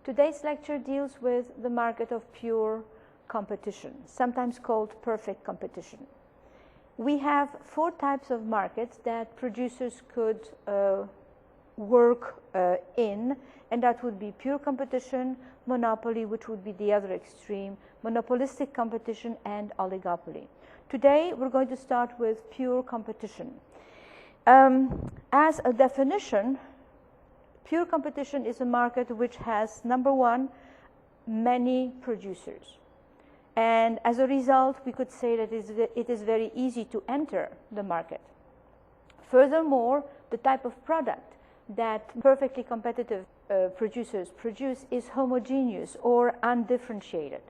Today's lecture deals with the market of pure competition, sometimes called perfect competition. We have 4 types of markets that producers could work in, and that would be pure competition, monopoly, which would be the other extreme, monopolistic competition, and oligopoly. Today we're going to start with pure competition. As a definition, pure competition is a market which has, number one, many producers. And as a result, we could say that it is very easy to enter the market. Furthermore, the type of product that perfectly competitive producers produce is homogeneous or undifferentiated.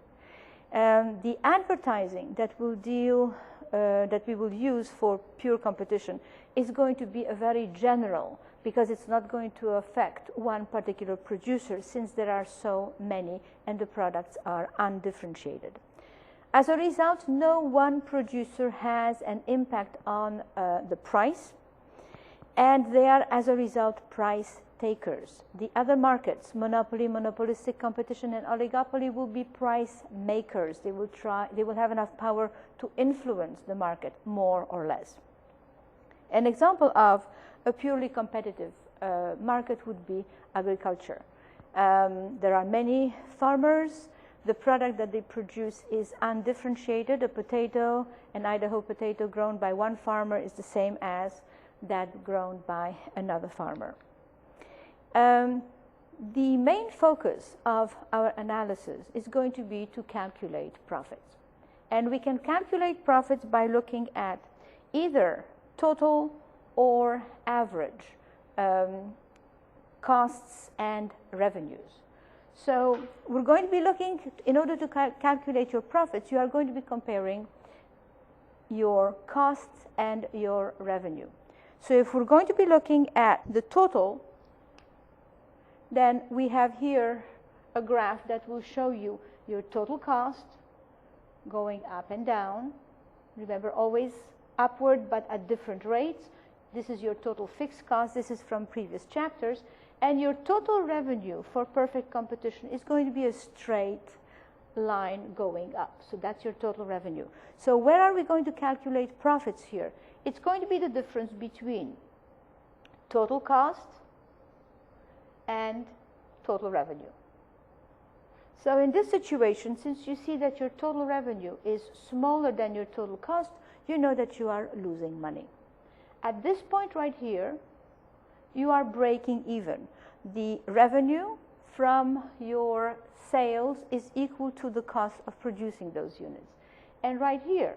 The advertising that we will use for pure competition is going to be a very general, because it's not going to affect one particular producer since there are so many and the products are undifferentiated. As a result, no one producer has an impact on the price, and they are, as a result, price takers. The other markets, monopoly, monopolistic competition, and oligopoly, will be price makers. They will have enough power to influence the market more or less. An example of a purely competitive market would be agriculture. There are many farmers. The product that they produce is undifferentiated. A potato, an Idaho potato grown by one farmer, is the same as that grown by another farmer. The main focus of our analysis is going to be to calculate profits. And we can calculate profits by looking at either total or average costs and revenues. So we're going to be looking, in order to calculate your profits, you are going to be comparing your costs and your revenue. So if we're going to be looking at the total, then we have here a graph that will show you your total cost going up and down. Remember, always upward but at different rates. This is your total fixed cost. This is from previous chapters. And your total revenue for perfect competition is going to be a straight line going up. So that's your total revenue. So where are we going to calculate profits here? It's going to be the difference between total cost and total revenue. So in this situation, since you see that your total revenue is smaller than your total cost, you know that you are losing money. At this point right here, you are breaking even. The revenue from your sales is equal to the cost of producing those units. And right here,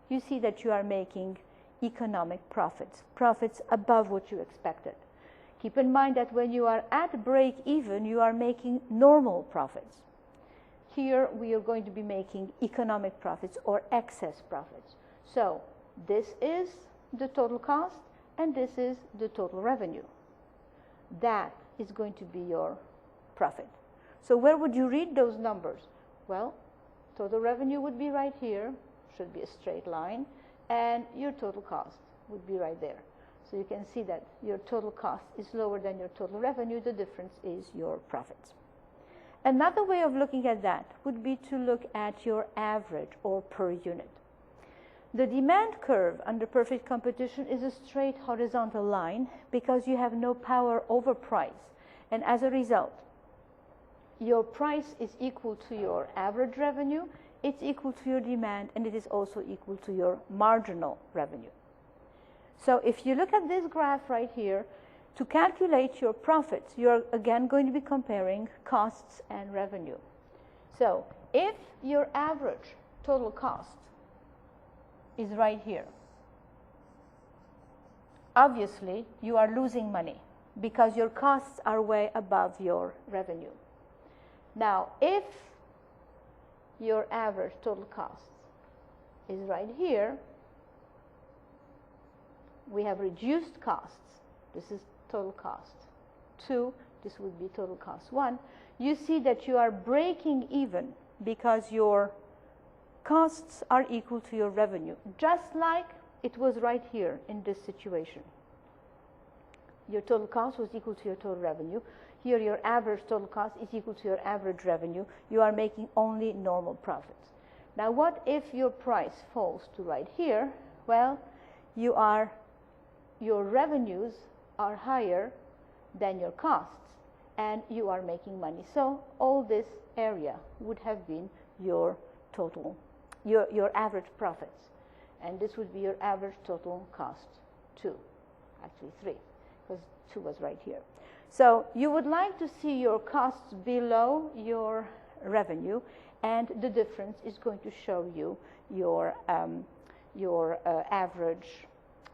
you see that you are making economic profits, profits above what you expected. Keep in mind that when you are at break even, you are making normal profits. Here, we are going to be making economic profits or excess profits. So this is the total cost, and this is the total revenue. That is going to be your profit. So where would you read those numbers? Well, total revenue would be right here, should be a straight line, and your total cost would be right there. So you can see that your total cost is lower than your total revenue. The difference is your profits. Another way of looking at that would be to look at your average or per unit. The demand curve under perfect competition is a straight horizontal line because you have no power over price. And as a result, your price is equal to your average revenue, it's equal to your demand, and it is also equal to your marginal revenue. So if you look at this graph right here, to calculate your profits, you're again going to be comparing costs and revenue. So if your average total cost is right here, obviously you are losing money because your costs are way above your revenue. Now, if your average total cost is right here, we have reduced costs. This is total cost 2. This would be total cost 1. You see that you are breaking even because your costs are equal to your revenue, just like it was right here in this situation. Your total cost was equal to your total revenue. Here your average total cost is equal to your average revenue. You are making only normal profits. Now what if your price falls to right here? Well, your revenues are higher than your costs and you are making money. So all this area would have been your total, your average profits. And this would be your average total cost, 2, actually 3, because 2 was right here. So you would like to see your costs below your revenue, and the difference is going to show you your average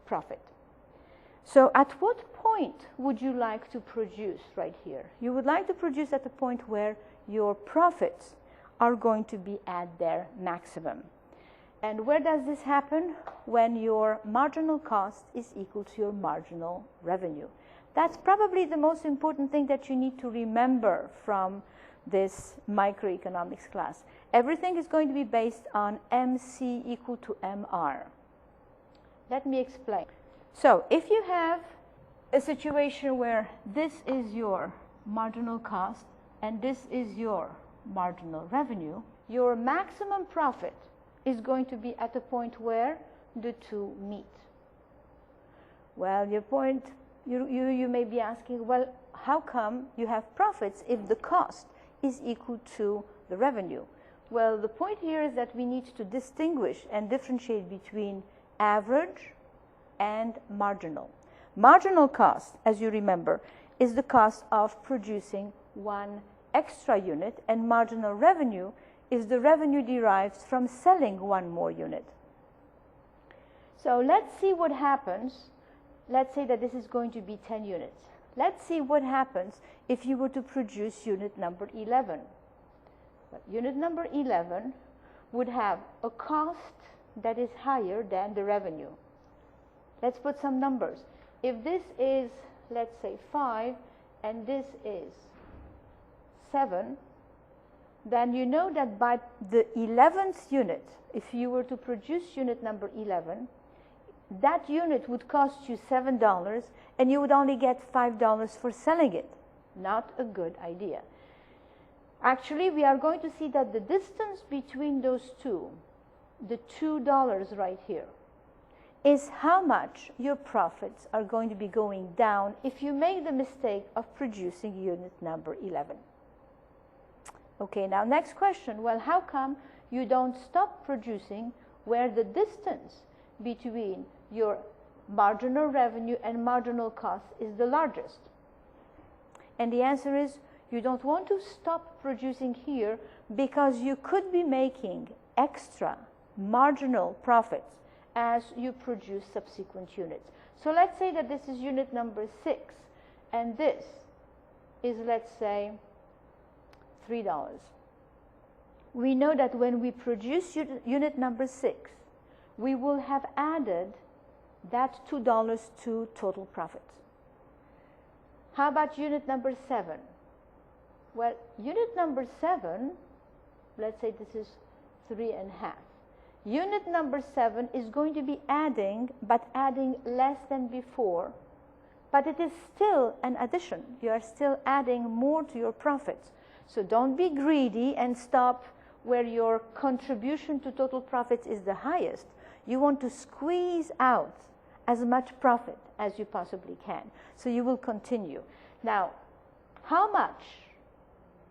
profit. So at what point would you like to produce right here? You would like to produce at the point where your profits are going to be at their maximum. And where does this happen? When your marginal cost is equal to your marginal revenue. That's probably the most important thing that you need to remember from this microeconomics class. Everything is going to be based on MC equal to MR. Let me explain. So if you have a situation where this is your marginal cost and this is your marginal revenue, your maximum profit is going to be at the point where the two meet. Well, you may be asking, well, how come you have profits if the cost is equal to the revenue? Well, the point here is that we need to distinguish and differentiate between average and marginal. Marginal cost, as you remember, is the cost of producing one extra unit, and marginal revenue is the revenue derived from selling one more unit. So let's see what happens. Let's say that this is going to be 10 units. Let's see what happens if you were to produce unit number 11. But unit number 11 would have a cost that is higher than the revenue. Let's put some numbers. If this is, let's say, 5 and this is 7, then you know that by the 11th unit, if you were to produce unit number 11, that unit would cost you $7 and you would only get $5 for selling it. Not a good idea. Actually, we are going to see that the distance between those two, the $2 right here, is how much your profits are going to be going down if you make the mistake of producing unit number 11. Okay, now next question. Well, how come you don't stop producing where the distance between your marginal revenue and marginal cost is the largest? And the answer is you don't want to stop producing here because you could be making extra marginal profits as you produce subsequent units. So let's say that this is unit number 6 and this is, let's say, $3. We know that when we produce unit number 6, we will have added that $2 to total profits. How about unit number 7? Well, unit number 7, let's say this is 3.5. Unit number 7 is going to be adding, but adding less than before. But it is still an addition. You are still adding more to your profits. So don't be greedy and stop where your contribution to total profits is the highest. You want to squeeze out as much profit as you possibly can. So you will continue. Now, how much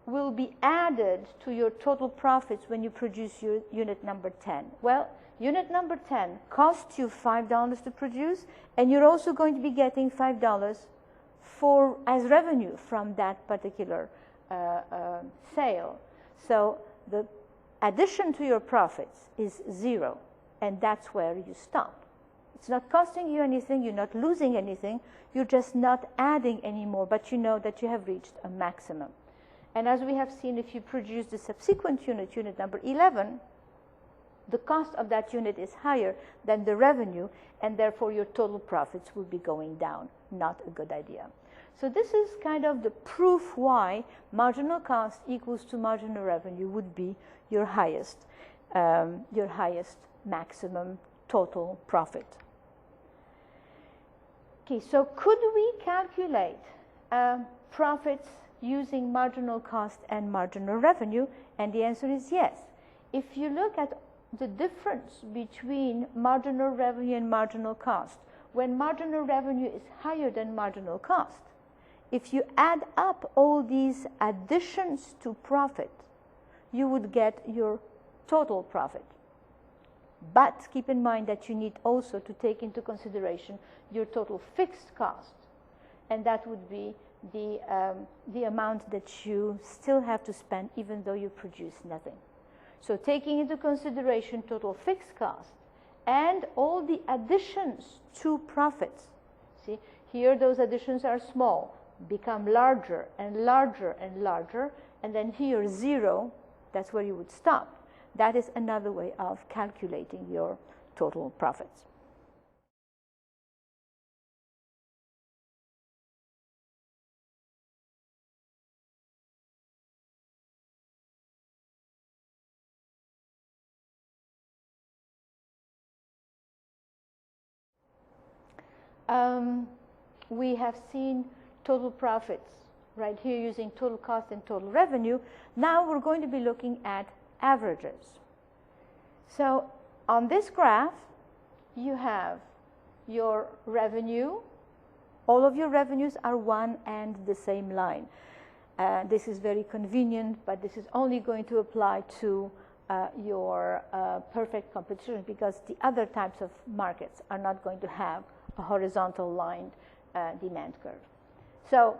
will be added to your total profits when you produce your unit number 10? Well, unit number 10 costs you $5 to produce, and you're also going to be getting $5 as revenue from that particular sale. So the addition to your profits is 0, and that's where you stop. It's not costing you anything, you're not losing anything, you're just not adding anymore, but you know that you have reached a maximum. And as we have seen, if you produce the subsequent unit, unit number 11, the cost of that unit is higher than the revenue, and therefore your total profits will be going down. Not a good idea. So this is kind of the proof why marginal cost equals to marginal revenue would be your highest maximum total profit. Okay, so could we calculate profits using marginal cost and marginal revenue? And the answer is yes. If you look at the difference between marginal revenue and marginal cost, when marginal revenue is higher than marginal cost, if you add up all these additions to profit, you would get your total profit. But keep in mind that you need also to take into consideration your total fixed cost, and that would be the amount that you still have to spend even though you produce nothing. So taking into consideration total fixed cost and all the additions to profits. See, here those additions are small, become larger and larger and larger, and then here 0, that's where you would stop. That is another way of calculating your total profits. We have seen total profits right here using total cost and total revenue. Now we're going to be looking at averages. So on this graph, you have your revenue. All of your revenues are one and the same line. This is very convenient, but this is only going to apply to your perfect competition, because the other types of markets are not going to have a horizontal line demand curve. So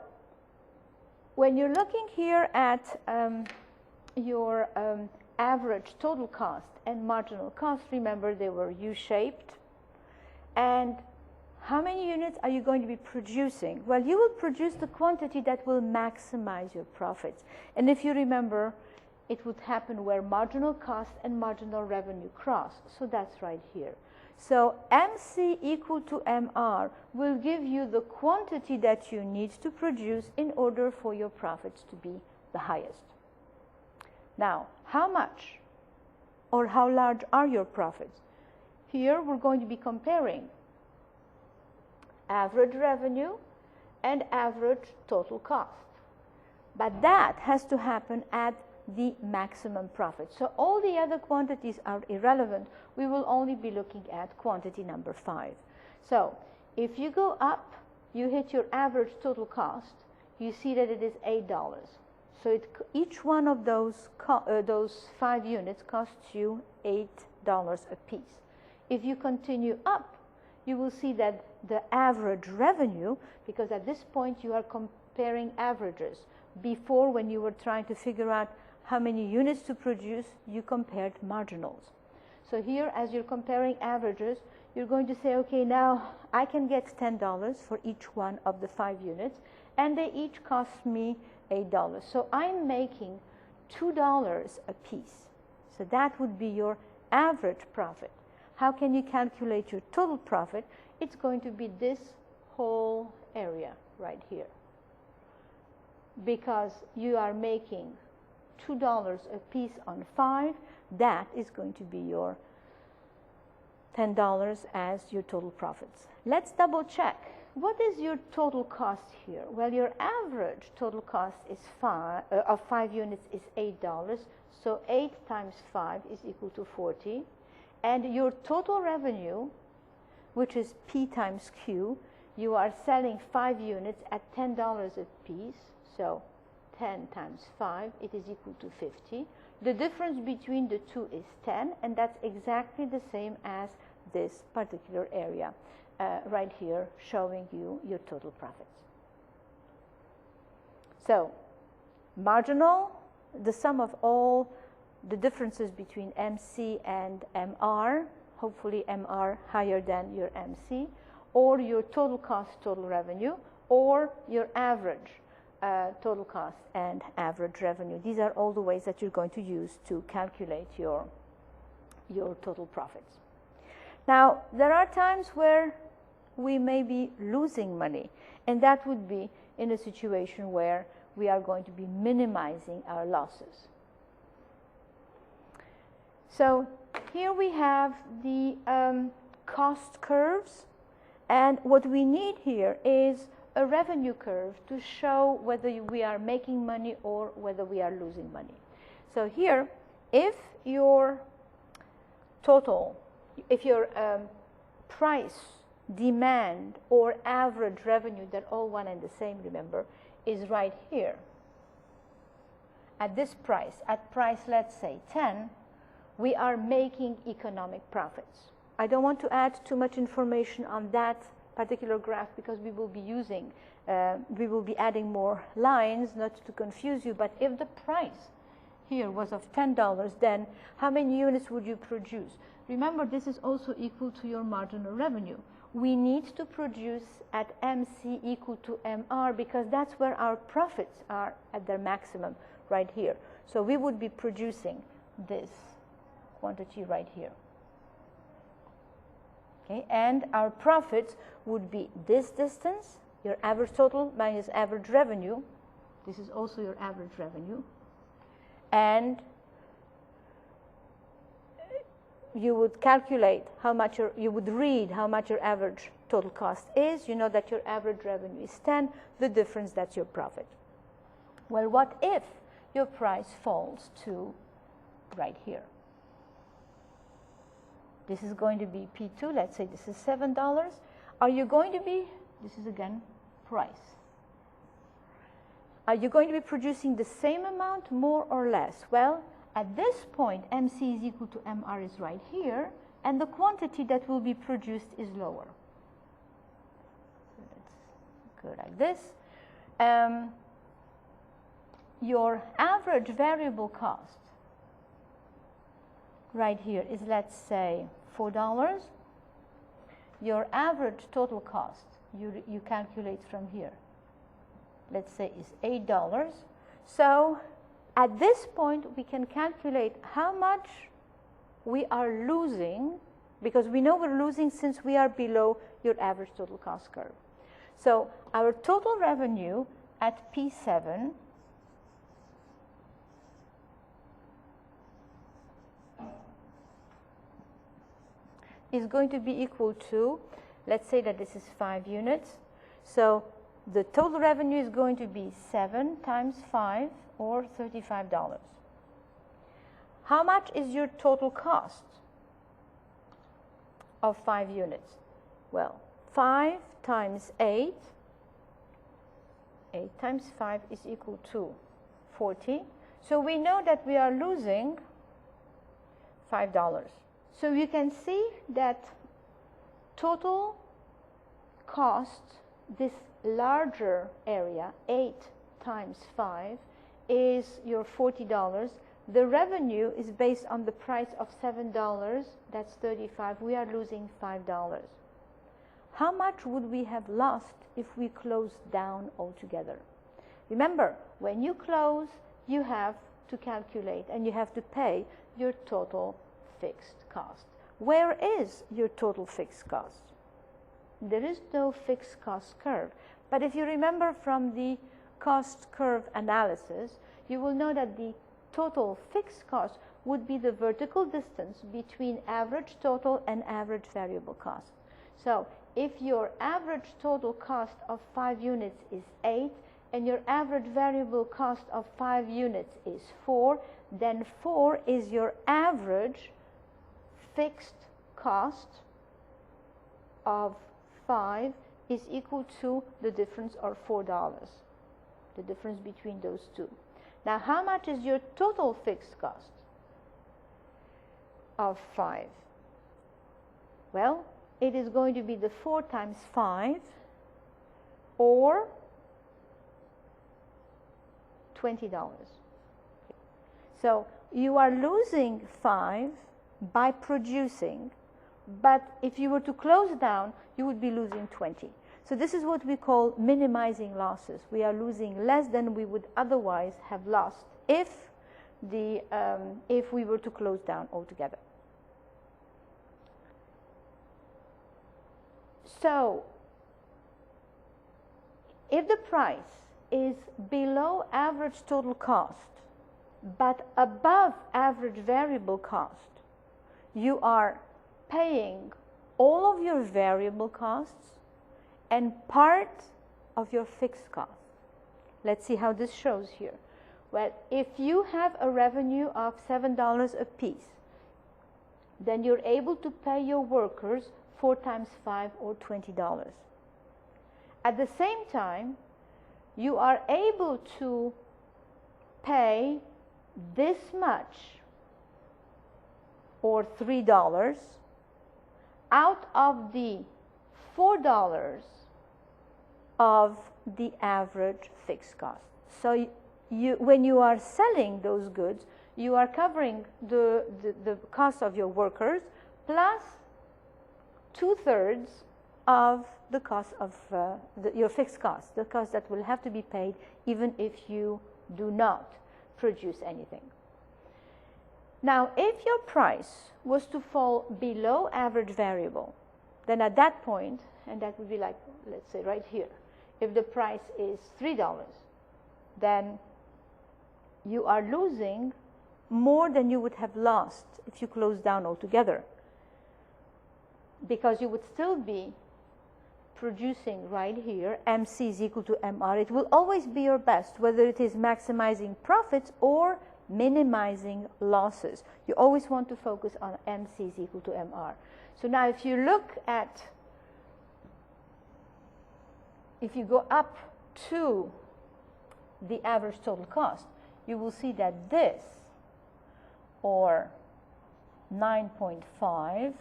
when you're looking here at your average total cost and marginal cost, remember they were U-shaped. And how many units are you going to be producing? Well, you will produce the quantity that will maximize your profits. And if you remember, it would happen where marginal cost and marginal revenue cross. So that's right here. So MC equal to MR will give you the quantity that you need to produce in order for your profits to be the highest. Now, how much or how large are your profits? Here we're going to be comparing average revenue and average total cost. But that has to happen at the maximum profit. So all the other quantities are irrelevant. We will only be looking at quantity number 5. So if you go up, you hit your average total cost, you see that it is $8. So each one of those 5 units costs you $8 a piece. If you continue up, you will see that the average revenue, because at this point you are comparing averages. Before, when you were trying to figure out how many units to produce, you compared marginals. So here, as you're comparing averages, you're going to say, okay, now I can get $10 for each one of the 5 units, and they each cost me $8. So I'm making $2 a piece. So that would be your average profit. How can you calculate your total profit? It's going to be this whole area right here, because you are making $2 a piece on 5, that is going to be your $10 as your total profits. Let's double check. What is your total cost here? Well, your average total cost is of 5 units is $8. So 8 times 5 is equal to 40. And your total revenue, which is P times Q, you are selling 5 units at $10 a piece. So 10 times 5, it is equal to 50. The difference between the two is 10, and that's exactly the same as this particular area right here, showing you your total profits. So marginal, the sum of all the differences between MC and MR, hopefully MR higher than your MC, or your total cost, total revenue, or your average total cost and average revenue. These are all the ways that you're going to use to calculate your total profits. Now, there are times where we may be losing money, and that would be in a situation where we are going to be minimizing our losses. So here we have the cost curves, and what we need here is a revenue curve to show whether we are making money or whether we are losing money. So here, if your total, if your price, demand, or average revenue, they're all one and the same, remember, is right here, at this price, at price, let's say 10, we are making economic profits. I don't want to add too much information on that particular graph because we will be using, we will be adding more lines, not to confuse you, but if the price here was of $10, then how many units would you produce? Remember, this is also equal to your marginal revenue. We need to produce at MC equal to MR because that's where our profits are at their maximum, right here. So we would be producing this quantity right here. Okay, and our profits would be this distance, your average total minus average revenue. This is also your average revenue. And you would calculate how much you would read how much your average total cost is. You know that your average revenue is 10. The difference, that's your profit. Well, what if your price falls to right here? This is going to be P2. Let's say this is $7. Are you going to be, this is again price. Are you going to be producing the same amount, more or less? Well, at this point, MC is equal to MR is right here, and the quantity that will be produced is lower. So let's go like this. Your average variable cost right here is, let's say, $4. Your average total cost, you calculate from here, let's say, is $8. So at this point, we can calculate how much we are losing, because we know we're losing since we are below your average total cost curve. So our total revenue at P7 is going to be equal to, let's say that this is 5 units. So the total revenue is going to be 7 times 5, or $35. How much is your total cost of 5 units? Well, 5 times 8, 8 times 5 is equal to 40. So we know that we are losing $5. So you can see that total cost, this larger area, 8 times 5, is your $40. The revenue is based on the price of $7, that's 35. We are losing $5. How much would we have lost if we closed down altogether? Remember, when you close, you have to calculate and you have to pay your total fixed cost. Where is your total fixed cost? There is no fixed cost curve. But if you remember from the cost curve analysis, you will know that the total fixed cost would be the vertical distance between average total and average variable cost. So if your average total cost of 5 units is 8 and your average variable cost of 5 units is 4, then 4 is your average fixed cost of 5 is equal to the difference, or $4, the difference between those two. Now, how much is your total fixed cost of 5? Well, it is going to be the 4 times 5, or $20. So you are losing 5 by producing, but if you were to close down, you would be losing 20. So this is what we call minimizing losses. We are losing less than we would otherwise have lost if we were to close down altogether. So if the price is below average total cost but above average variable cost, you are paying all of your variable costs and part of your fixed cost. Let's see how this shows here. Well, if you have a revenue of $7 a piece, then you're able to pay your workers 4 times 5 or $20. At the same time, you are able to pay this much, or $3, out of the $4 of the average fixed cost. So when you are selling those goods, you are covering the cost of your workers plus 2/3 of the cost of your fixed cost, the cost that will have to be paid even if you do not produce anything. Now, if your price was to fall below average variable, then at that point, and that would be like, let's say right here, if the price is $3, then you are losing more than you would have lost if you closed down altogether, because you would still be producing right here, MC is equal to MR. It will always be your best, whether it is maximizing profits or minimizing losses. You always want to focus on MC is equal to MR. So now if you look at, if you go up to the average total cost, you will see that this, or 9.5,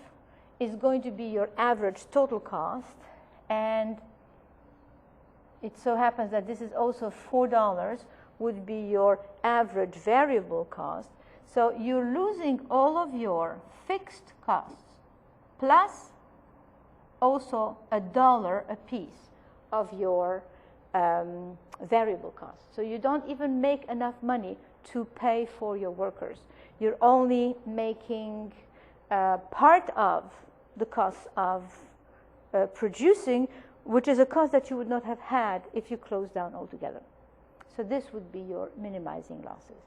is going to be your average total cost, and it so happens that this is also $4 would be your average variable cost. So you're losing all of your fixed costs plus also $1 a piece of your variable costs. So you don't even make enough money to pay for your workers. You're only making part of the cost of producing, which is a cost that you would not have had if you closed down altogether. So this would be your minimizing losses.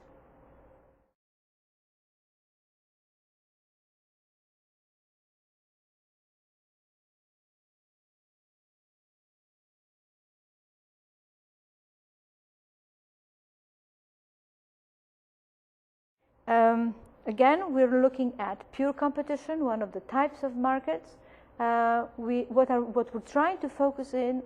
Again, we're looking at pure competition, one of the types of markets. What we're trying to focus in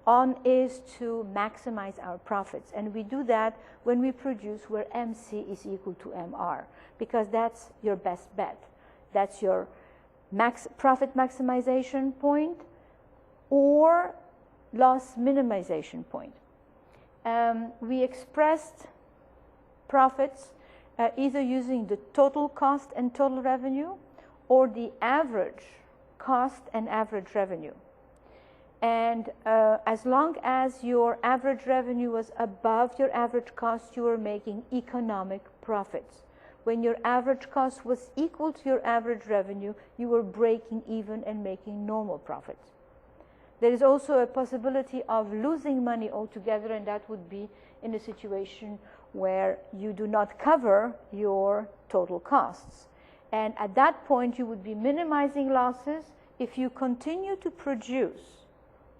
on is to maximize our profits, and we do that when we produce where MC is equal to MR, because that's your best bet. That's your profit maximization point or loss minimization point. We expressed profits either using the total cost and total revenue or the average cost and average revenue. And as long as your average revenue was above your average cost, you were making economic profits. When your average cost was equal to your average revenue, you were breaking even and making normal profits. There is also a possibility of losing money altogether, and that would be in a situation where you do not cover your total costs. And at that point, you would be minimizing losses if you continue to produce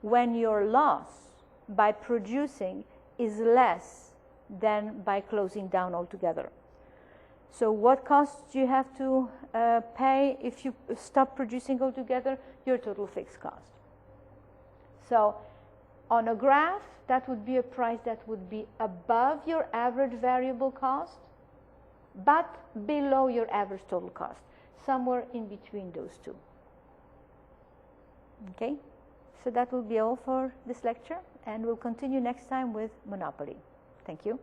when your loss by producing is less than by closing down altogether. So what costs do you have to pay if you stop producing altogether? Your total fixed cost. So on a graph, that would be a price that would be above your average variable cost, but below your average total cost, somewhere in between those two. Okay, so that will be all for this lecture, and we'll continue next time with monopoly. Thank you.